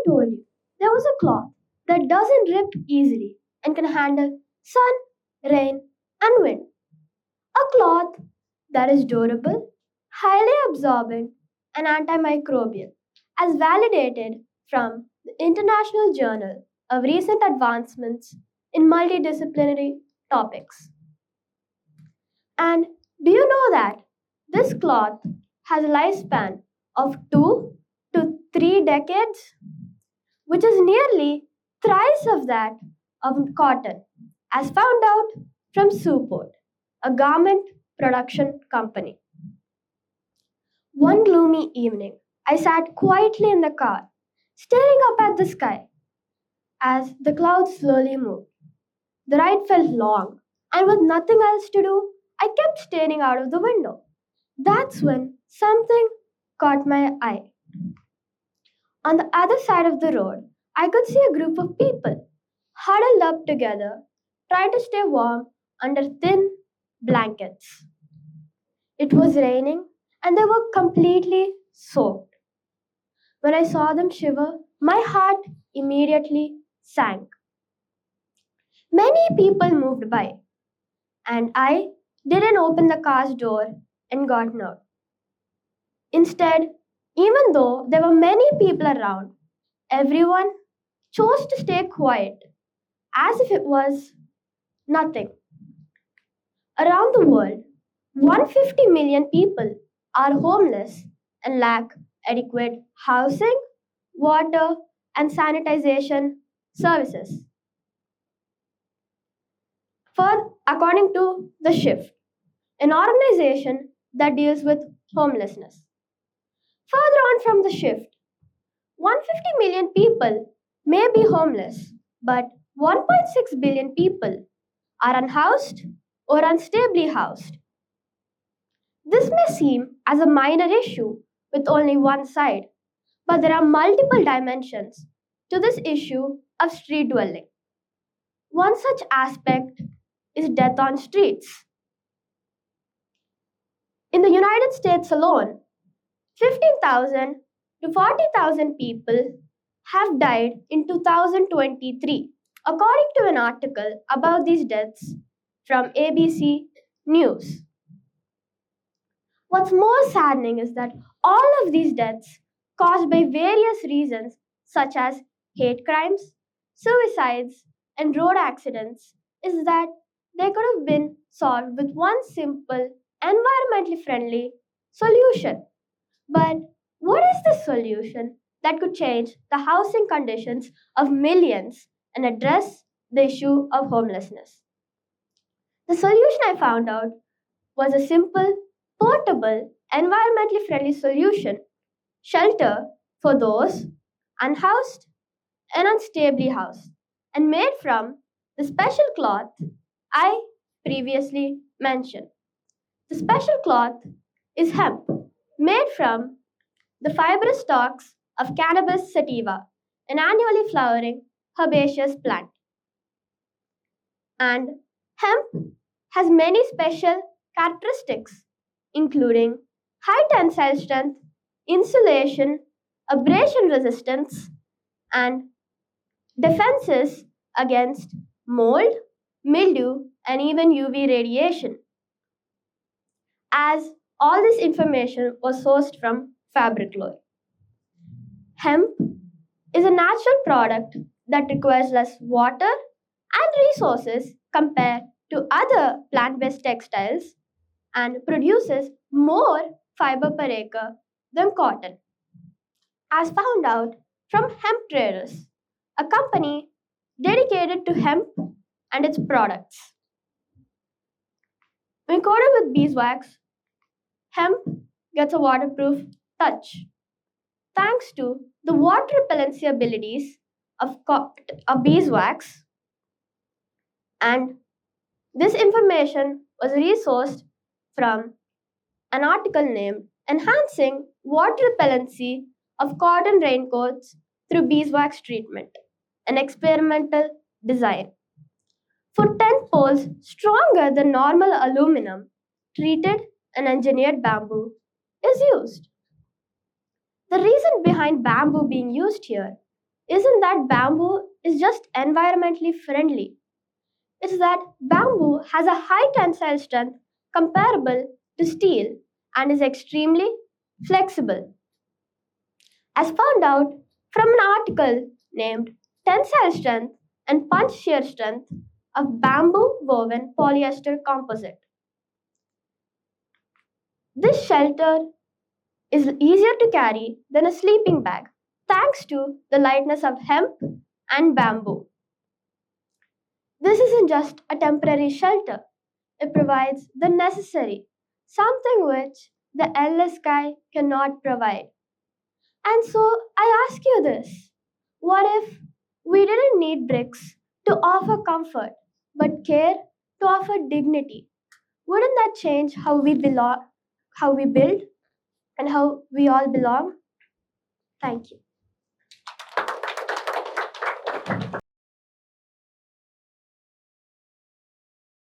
told you there was a cloth that doesn't rip easily and can handle sun, rain, and wind. A cloth that is durable, highly absorbent, and antimicrobial, as validated from the International Journal of Recent Advancements in Multidisciplinary Topics. And do you know that this cloth has a lifespan of 2 to 3 decades, which is nearly thrice of that of cotton, as found out from Suport, a garment production company. One gloomy evening, I sat quietly in the car, staring up at the sky as the clouds slowly moved. The ride felt long, and with nothing else to do, I kept staring out of the window. That's when something caught my eye. On the other side of the road, I could see a group of people huddled up together, trying to stay warm under thin blankets. It was raining, and they were completely soaked. When I saw them shiver, my heart immediately sank. Many people moved by, and I didn't open the car's door and got out. Instead, even though there were many people around, everyone chose to stay quiet as if it was nothing. Around the world, 150 million people are homeless and lack adequate housing, water, and sanitization services. According to The Shift, an organization that deals with homelessness. Further on from The Shift, 150 million people may be homeless, but 1.6 billion people are unhoused or unstably housed. This may seem as a minor issue with only one side, but there are multiple dimensions to this issue of street dwelling. One such aspect is death on streets. In the United States alone, 15,000 to 40,000 people have died in 2023, according to an article about these deaths from ABC News. What's more saddening is that all of these deaths, caused by various reasons such as hate crimes, suicides, and road accidents, is that they could have been solved with one simple, environmentally friendly solution. But what is the solution that could change the housing conditions of millions and address the issue of homelessness? The solution I found out was a simple, portable, environmentally friendly solution: shelter for those unhoused and unstably housed, and made from the special cloth I previously mentioned. The special cloth is hemp, made from the fibrous stalks of Cannabis sativa, an annually flowering herbaceous plant. And hemp has many special characteristics, including high tensile strength, insulation, abrasion resistance, and defenses against mold, mildew, and even UV radiation. As all this information was sourced from fabric law. Hemp is a natural product that requires less water and resources compared to other plant based textiles and produces more fiber per acre than cotton, as found out from Hemp Traders, a company dedicated to hemp and its products. When coated with beeswax, hemp gets a waterproof touch thanks to the water repellency abilities of beeswax, and this information was resourced from an article named Enhancing Water Repellency of Cotton Raincoats Through Beeswax Treatment, an experimental design. For 10 poles stronger than normal aluminum, treated and engineered bamboo is used. The reason behind bamboo being used here isn't that bamboo is just environmentally friendly. It's that bamboo has a high tensile strength comparable to steel and is extremely flexible. As found out from an article named Tensile Strength and Punch Shear Strength of Bamboo Woven Polyester Composite. This shelter is easier to carry than a sleeping bag thanks to the lightness of hemp and bamboo. This isn't just a temporary shelter, it provides the necessary, something which the endless sky cannot provide. And so I ask you this: what if we didn't need bricks to offer comfort, but care to offer dignity? Wouldn't that change how we build, and how we all belong? Thank you.